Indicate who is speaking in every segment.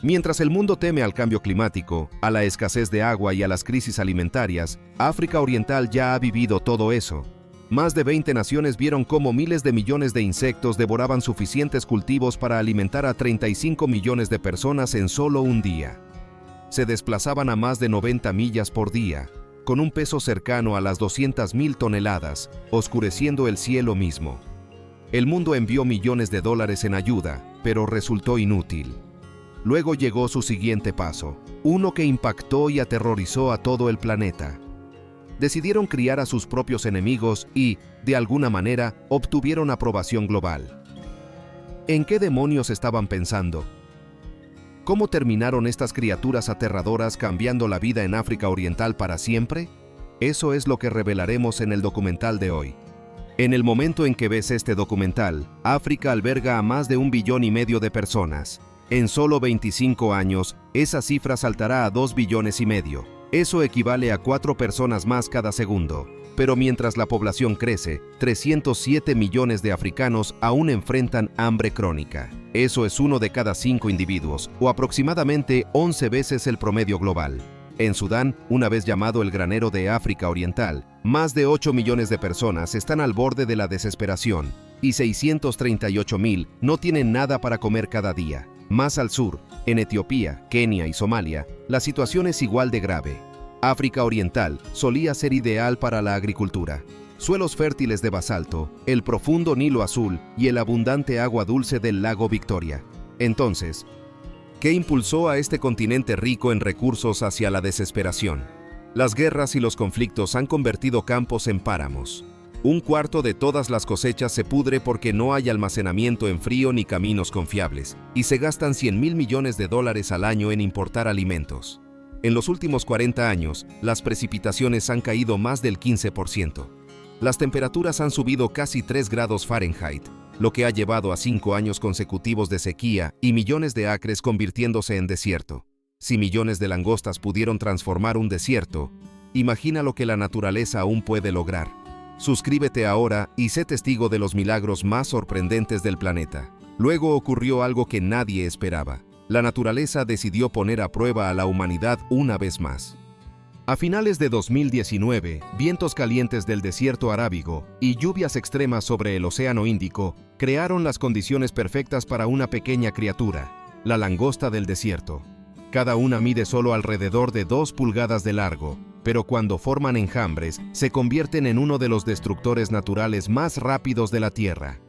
Speaker 1: Mientras el mundo teme al cambio climático, a la escasez de agua y a las crisis alimentarias, África Oriental ya ha vivido todo eso. Más de 20 naciones vieron cómo miles de millones de insectos devoraban suficientes cultivos para alimentar a 35 millones de personas en solo un día. Se desplazaban a más de 90 millas por día, con un peso cercano a las 200.000 toneladas, oscureciendo el cielo mismo. El mundo envió millones de dólares en ayuda, pero resultó inútil. Luego llegó su siguiente paso, uno que impactó y aterrorizó a todo el planeta. Decidieron criar a sus propios enemigos y, de alguna manera, obtuvieron aprobación global. ¿En qué demonios estaban pensando? ¿Cómo terminaron estas criaturas aterradoras cambiando la vida en África Oriental para siempre? Eso es lo que revelaremos en el documental de hoy. En el momento en que ves este documental, África alberga a más de 1,5 billones de personas. En solo 25 años, esa cifra saltará a 2,5 billones. Eso equivale a 4 personas más cada segundo. Pero mientras la población crece, 307 millones de africanos aún enfrentan hambre crónica. Eso es 1 de cada 5 individuos, o aproximadamente 11 veces el promedio global. En Sudán, una vez llamado el granero de África Oriental, más de 8 millones de personas están al borde de la desesperación, y 638.000 no tienen nada para comer cada día. Más al sur, en Etiopía, Kenia y Somalia, la situación es igual de grave. África Oriental solía ser ideal para la agricultura. Suelos fértiles de basalto, el profundo Nilo Azul y el abundante agua dulce del lago Victoria. Entonces, ¿qué impulsó a este continente rico en recursos hacia la desesperación? Las guerras y los conflictos han convertido campos en páramos. 1/4 de todas las cosechas se pudre porque no hay almacenamiento en frío ni caminos confiables, y se gastan $100.000 millones al año en importar alimentos. En los últimos 40 años, las precipitaciones han caído más del 15%. Las temperaturas han subido casi 3 grados Fahrenheit, lo que ha llevado a 5 años consecutivos de sequía y millones de acres convirtiéndose en desierto. Si millones de langostas pudieron transformar un desierto, imagina lo que la naturaleza aún puede lograr. Suscríbete ahora y sé testigo de los milagros más sorprendentes del planeta. Luego ocurrió algo que nadie esperaba. La naturaleza decidió poner a prueba a la humanidad una vez más. A finales de 2019, vientos calientes del desierto arábigo y lluvias extremas sobre el Océano Índico crearon las condiciones perfectas para una pequeña criatura, la langosta del desierto. Cada una mide solo alrededor de 2 pulgadas de largo, pero cuando forman enjambres, se convierten en uno de los destructores naturales más rápidos de la Tierra.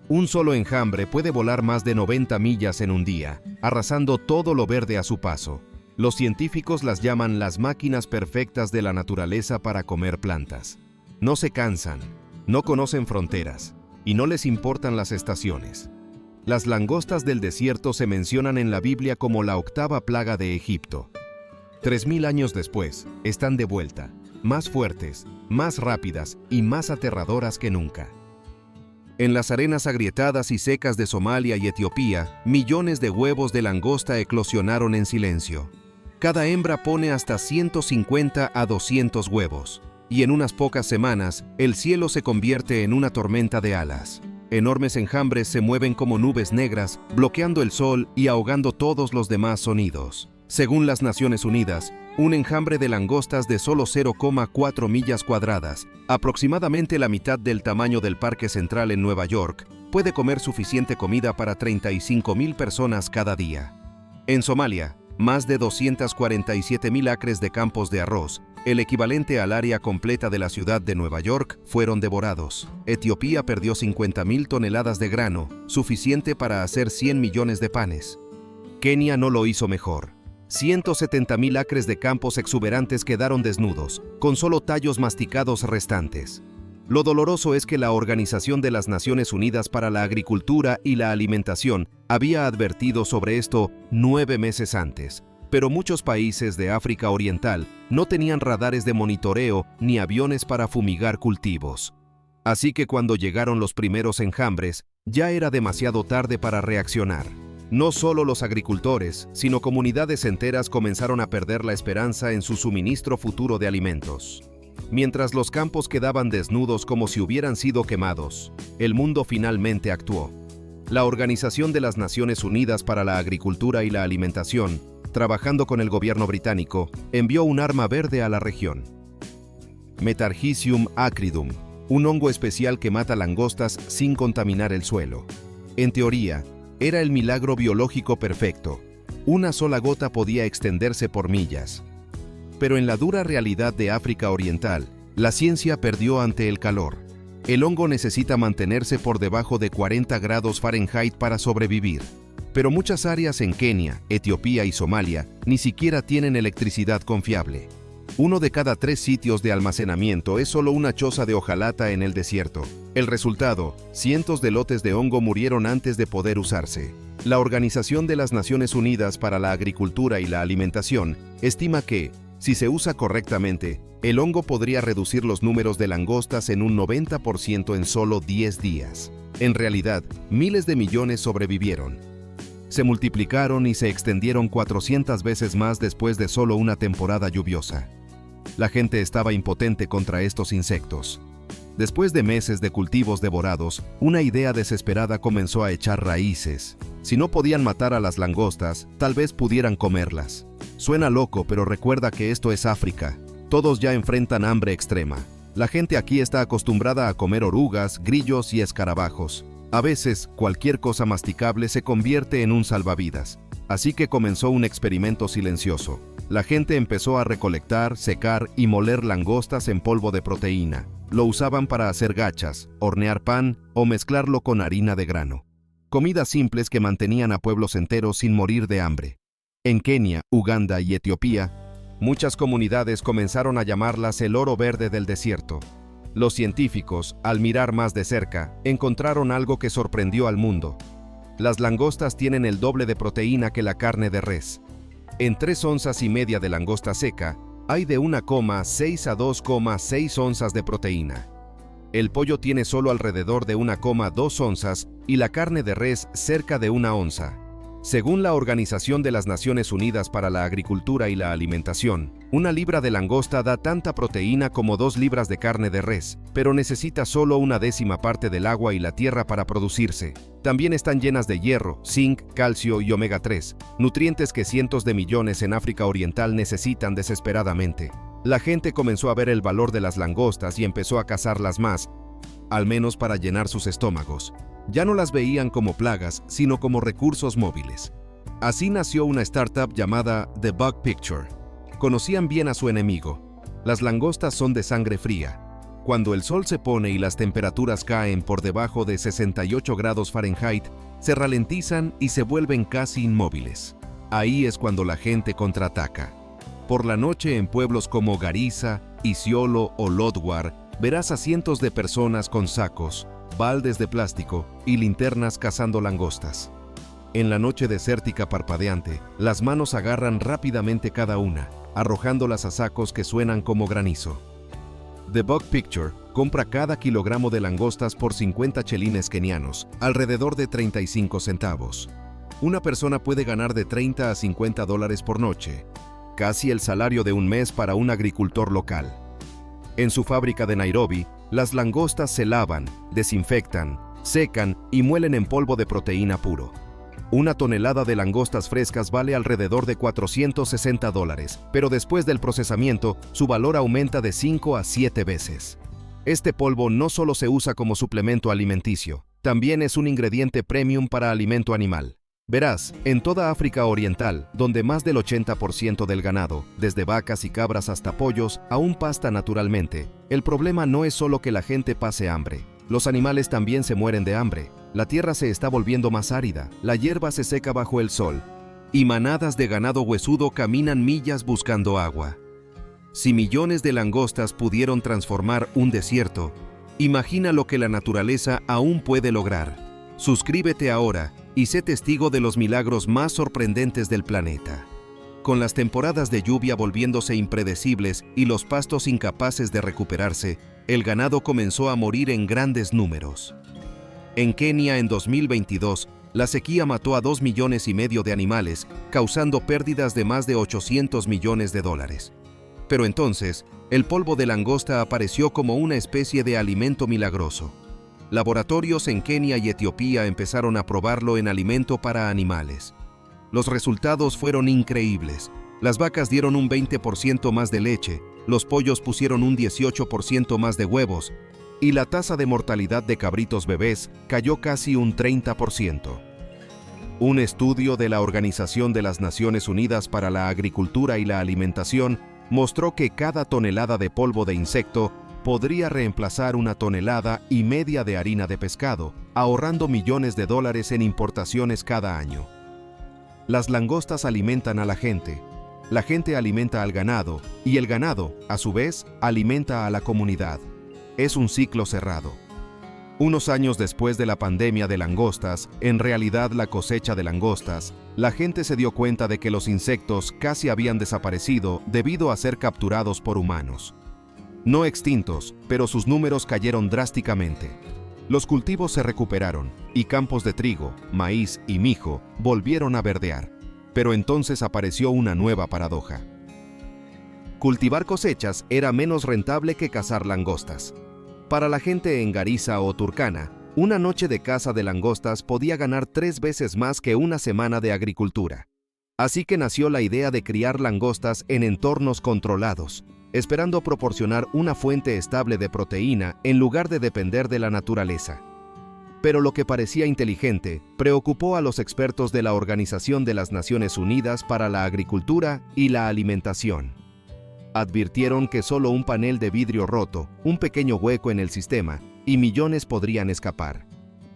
Speaker 1: Un solo enjambre puede volar más de 90 millas en un día, arrasando todo lo verde a su paso. Los científicos las llaman las máquinas perfectas de la naturaleza para comer plantas. No se cansan, no conocen fronteras, y no les importan las estaciones. Las langostas del desierto se mencionan en la Biblia como la 8ª plaga de Egipto. 3.000 años después, están de vuelta, más fuertes, más rápidas y más aterradoras que nunca. En las arenas agrietadas y secas de Somalia y Etiopía, millones de huevos de langosta eclosionaron en silencio. Cada hembra pone hasta 150 a 200 huevos, y en unas pocas semanas, el cielo se convierte en una tormenta de alas. Enormes enjambres se mueven como nubes negras, bloqueando el sol y ahogando todos los demás sonidos. Según las Naciones Unidas, un enjambre de langostas de solo 0,4 millas cuadradas, aproximadamente la mitad del tamaño del Parque Central en Nueva York, puede comer suficiente comida para 35.000 personas cada día. En Somalia, más de 247.000 acres de campos de arroz, el equivalente al área completa de la ciudad de Nueva York, fueron devorados. Etiopía perdió 50.000 toneladas de grano, suficiente para hacer 100 millones de panes. Kenia no lo hizo mejor. 170.000 acres de campos exuberantes quedaron desnudos, con solo tallos masticados restantes. Lo doloroso es que la Organización de las Naciones Unidas para la Agricultura y la Alimentación había advertido sobre esto 9 meses antes, pero muchos países de África Oriental no tenían radares de monitoreo ni aviones para fumigar cultivos. Así que cuando llegaron los primeros enjambres, ya era demasiado tarde para reaccionar. No solo los agricultores, sino comunidades enteras comenzaron a perder la esperanza en su suministro futuro de alimentos. Mientras los campos quedaban desnudos como si hubieran sido quemados, el mundo finalmente actuó. La Organización de las Naciones Unidas para la Agricultura y la Alimentación, trabajando con el gobierno británico, envió un arma verde a la región. Metarhizium acridum, un hongo especial que mata langostas sin contaminar el suelo. En teoría, era el milagro biológico perfecto. Una sola gota podía extenderse por millas. Pero en la dura realidad de África Oriental, la ciencia perdió ante el calor. El hongo necesita mantenerse por debajo de 40 grados Fahrenheit para sobrevivir. Pero muchas áreas en Kenia, Etiopía y Somalia ni siquiera tienen electricidad confiable. 1 de cada 3 sitios de almacenamiento es solo una choza de hojalata en el desierto. El resultado, cientos de lotes de hongo murieron antes de poder usarse. La Organización de las Naciones Unidas para la Agricultura y la Alimentación estima que, si se usa correctamente, el hongo podría reducir los números de langostas en un 90% en solo 10 días. En realidad, miles de millones sobrevivieron. Se multiplicaron y se extendieron 400 veces más después de solo una temporada lluviosa. La gente estaba impotente contra estos insectos. Después de meses de cultivos devorados, una idea desesperada comenzó a echar raíces. Si no podían matar a las langostas, tal vez pudieran comerlas. Suena loco, pero recuerda que esto es África. Todos ya enfrentan hambre extrema. La gente aquí está acostumbrada a comer orugas, grillos y escarabajos. A veces, cualquier cosa masticable se convierte en un salvavidas. Así que comenzó un experimento silencioso. La gente empezó a recolectar, secar y moler langostas en polvo de proteína. Lo usaban para hacer gachas, hornear pan o mezclarlo con harina de grano. Comidas simples que mantenían a pueblos enteros sin morir de hambre. En Kenia, Uganda y Etiopía, muchas comunidades comenzaron a llamarlas el oro verde del desierto. Los científicos, al mirar más de cerca, encontraron algo que sorprendió al mundo. Las langostas tienen el doble de proteína que la carne de res. En 3,5 onzas de langosta seca, hay de 1,6 a 2,6 onzas de proteína. El pollo tiene solo alrededor de 1,2 onzas y la carne de res cerca de 1 onza. Según la Organización de las Naciones Unidas para la Agricultura y la Alimentación, una libra de langosta da tanta proteína como 2 libras de carne de res, pero necesita solo 1/10 parte del agua y la tierra para producirse. También están llenas de hierro, zinc, calcio y omega 3, nutrientes que cientos de millones en África Oriental necesitan desesperadamente. La gente comenzó a ver el valor de las langostas y empezó a cazarlas más, al menos para llenar sus estómagos. Ya no las veían como plagas, sino como recursos móviles. Así nació una startup llamada The Bug Picture. Conocían bien a su enemigo. Las langostas son de sangre fría. Cuando el sol se pone y las temperaturas caen por debajo de 68 grados Fahrenheit, se ralentizan y se vuelven casi inmóviles. Ahí es cuando la gente contraataca. Por la noche en pueblos como Garissa, Isiolo o Lodwar, verás a cientos de personas con sacos, baldes de plástico y linternas cazando langostas. En la noche desértica parpadeante, las manos agarran rápidamente cada una, arrojándolas a sacos que suenan como granizo. The Bug Picture compra cada kilogramo de langostas por 50 chelines kenianos, alrededor de 35 centavos. Una persona puede ganar de 30 a 50 dólares por noche, casi el salario de un mes para un agricultor local. En su fábrica de Nairobi, las langostas se lavan, desinfectan, secan y muelen en polvo de proteína puro. Una tonelada de langostas frescas vale alrededor de 460 dólares, pero después del procesamiento, su valor aumenta de 5 a 7 veces. Este polvo no solo se usa como suplemento alimenticio, también es un ingrediente premium para alimento animal. Verás, en toda África Oriental, donde más del 80% del ganado, desde vacas y cabras hasta pollos, aún pasta naturalmente, el problema no es solo que la gente pase hambre. Los animales también se mueren de hambre. La tierra se está volviendo más árida, la hierba se seca bajo el sol, y manadas de ganado huesudo caminan millas buscando agua. Si millones de langostas pudieron transformar un desierto, imagina lo que la naturaleza aún puede lograr. Suscríbete ahora y sé testigo de los milagros más sorprendentes del planeta. Con las temporadas de lluvia volviéndose impredecibles y los pastos incapaces de recuperarse, el ganado comenzó a morir en grandes números. En Kenia en 2022, la sequía mató a 2,5 millones de animales, causando pérdidas de más de 800 millones de dólares. Pero entonces, el polvo de langosta apareció como una especie de alimento milagroso. Laboratorios en Kenia y Etiopía empezaron a probarlo en alimento para animales. Los resultados fueron increíbles. Las vacas dieron un 20% más de leche, los pollos pusieron un 18% más de huevos, y la tasa de mortalidad de cabritos bebés cayó casi un 30%. Un estudio de la Organización de las Naciones Unidas para la Agricultura y la Alimentación mostró que cada tonelada de polvo de insecto podría reemplazar 1,5 toneladas de harina de pescado, ahorrando millones de dólares en importaciones cada año. Las langostas alimentan a la gente alimenta al ganado, y el ganado, a su vez, alimenta a la comunidad. Es un ciclo cerrado. Unos años después de la pandemia de langostas, en realidad la cosecha de langostas, la gente se dio cuenta de que los insectos casi habían desaparecido debido a ser capturados por humanos. No extintos, pero sus números cayeron drásticamente. Los cultivos se recuperaron, y campos de trigo, maíz y mijo volvieron a verdear. Pero entonces apareció una nueva paradoja. Cultivar cosechas era menos rentable que cazar langostas. Para la gente en Garissa o Turkana, una noche de caza de langostas podía ganar 3 veces más que una semana de agricultura. Así que nació la idea de criar langostas en entornos controlados, esperando proporcionar una fuente estable de proteína en lugar de depender de la naturaleza. Pero lo que parecía inteligente preocupó a los expertos de la Organización de las Naciones Unidas para la Agricultura y la Alimentación. Advirtieron que solo un panel de vidrio roto, un pequeño hueco en el sistema, y millones podrían escapar.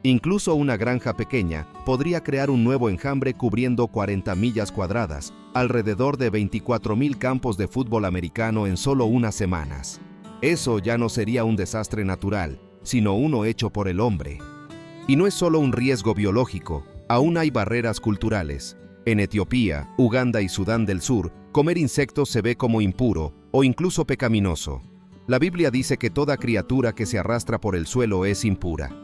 Speaker 1: Incluso una granja pequeña podría crear un nuevo enjambre cubriendo 40 millas cuadradas, alrededor de 24,000 campos de fútbol americano en solo unas semanas. Eso ya no sería un desastre natural, sino uno hecho por el hombre. Y no es solo un riesgo biológico, aún hay barreras culturales. En Etiopía, Uganda y Sudán del Sur, comer insectos se ve como impuro o incluso pecaminoso. La Biblia dice que toda criatura que se arrastra por el suelo es impura.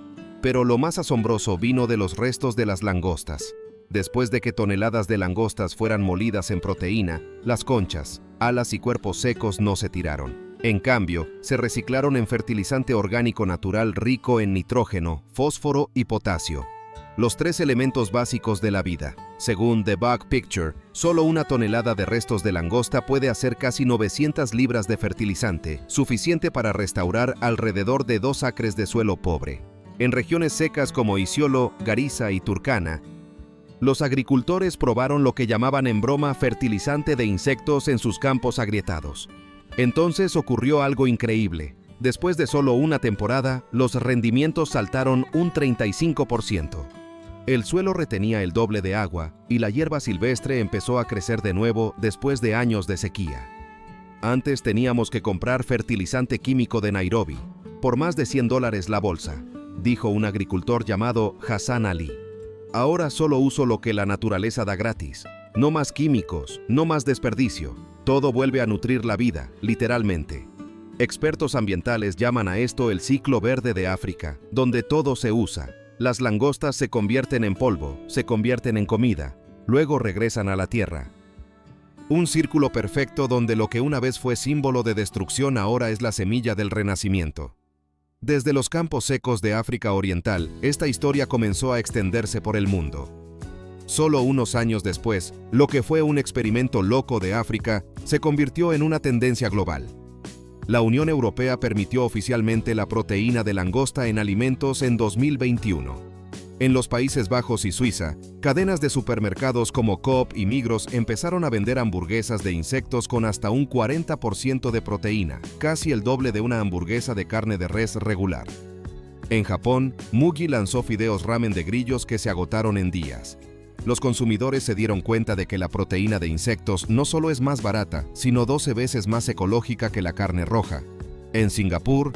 Speaker 1: Pero lo más asombroso vino de los restos de las langostas. Después de que toneladas de langostas fueran molidas en proteína, las conchas, alas y cuerpos secos no se tiraron. En cambio, se reciclaron en fertilizante orgánico natural rico en nitrógeno, fósforo y potasio. Los 3 elementos básicos de la vida. Según The Bug Picture, solo 1 tonelada de restos de langosta puede hacer casi 900 libras de fertilizante, suficiente para restaurar alrededor de 2 acres de suelo pobre. En regiones secas como Isiolo, Garissa y Turkana, los agricultores probaron lo que llamaban en broma fertilizante de insectos en sus campos agrietados. Entonces ocurrió algo increíble. Después de solo una temporada, los rendimientos saltaron un 35%. El suelo retenía el doble de agua y la hierba silvestre empezó a crecer de nuevo después de años de sequía. Antes teníamos que comprar fertilizante químico de Nairobi, por más de $100 la bolsa, dijo un agricultor llamado Hassan Ali. Ahora solo uso lo que la naturaleza da gratis. No más químicos, no más desperdicio. Todo vuelve a nutrir la vida, literalmente. Expertos ambientales llaman a esto el ciclo verde de África, donde todo se usa. Las langostas se convierten en polvo, se convierten en comida, luego regresan a la tierra. Un círculo perfecto donde lo que una vez fue símbolo de destrucción ahora es la semilla del renacimiento. Desde los campos secos de África Oriental, esta historia comenzó a extenderse por el mundo. Solo unos años después, lo que fue un experimento loco de África se convirtió en una tendencia global. La Unión Europea permitió oficialmente la proteína de langosta en alimentos en 2021. En los Países Bajos y Suiza, cadenas de supermercados como Coop y Migros empezaron a vender hamburguesas de insectos con hasta un 40% de proteína, casi el doble de una hamburguesa de carne de res regular. En Japón, Mugi lanzó fideos ramen de grillos que se agotaron en días. Los consumidores se dieron cuenta de que la proteína de insectos no solo es más barata, sino 12 veces más ecológica que la carne roja. En Singapur,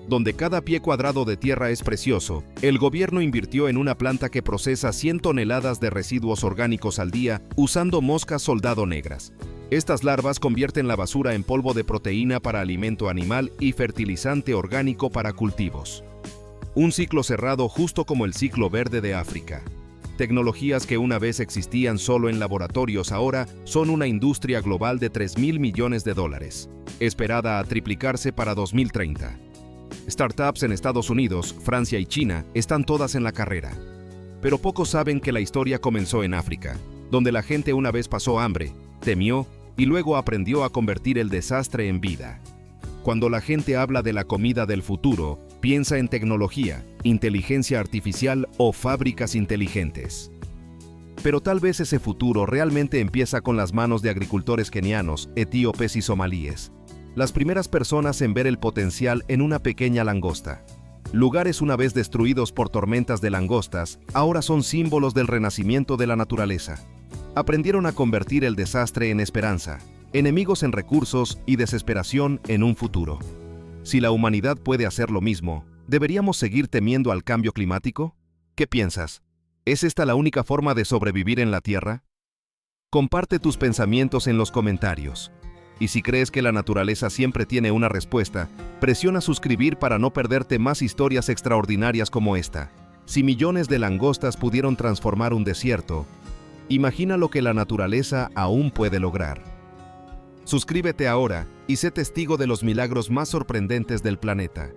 Speaker 1: donde cada pie cuadrado de tierra es precioso, el gobierno invirtió en una planta que procesa 100 toneladas de residuos orgánicos al día usando moscas soldado negras. Estas larvas convierten la basura en polvo de proteína para alimento animal y fertilizante orgánico para cultivos. Un ciclo cerrado justo como el ciclo verde de África. Tecnologías que una vez existían solo en laboratorios ahora son una industria global de $3,000 millones, esperada a triplicarse para 2030. Startups en Estados Unidos, Francia y China están todas en la carrera. Pero pocos saben que la historia comenzó en África, donde la gente una vez pasó hambre, temió y luego aprendió a convertir el desastre en vida. Cuando la gente habla de la comida del futuro, piensa en tecnología, inteligencia artificial o fábricas inteligentes. Pero tal vez ese futuro realmente empieza con las manos de agricultores kenianos, etíopes y somalíes. Las primeras personas en ver el potencial en una pequeña langosta. Lugares una vez destruidos por tormentas de langostas, ahora son símbolos del renacimiento de la naturaleza. Aprendieron a convertir el desastre en esperanza, enemigos en recursos y desesperación en un futuro. Si la humanidad puede hacer lo mismo, ¿deberíamos seguir temiendo al cambio climático? ¿Qué piensas? ¿Es esta la única forma de sobrevivir en la Tierra? Comparte tus pensamientos en los comentarios. Y si crees que la naturaleza siempre tiene una respuesta, presiona suscribir para no perderte más historias extraordinarias como esta. Si millones de langostas pudieron transformar un desierto, imagina lo que la naturaleza aún puede lograr. Suscríbete ahora y sé testigo de los milagros más sorprendentes del planeta.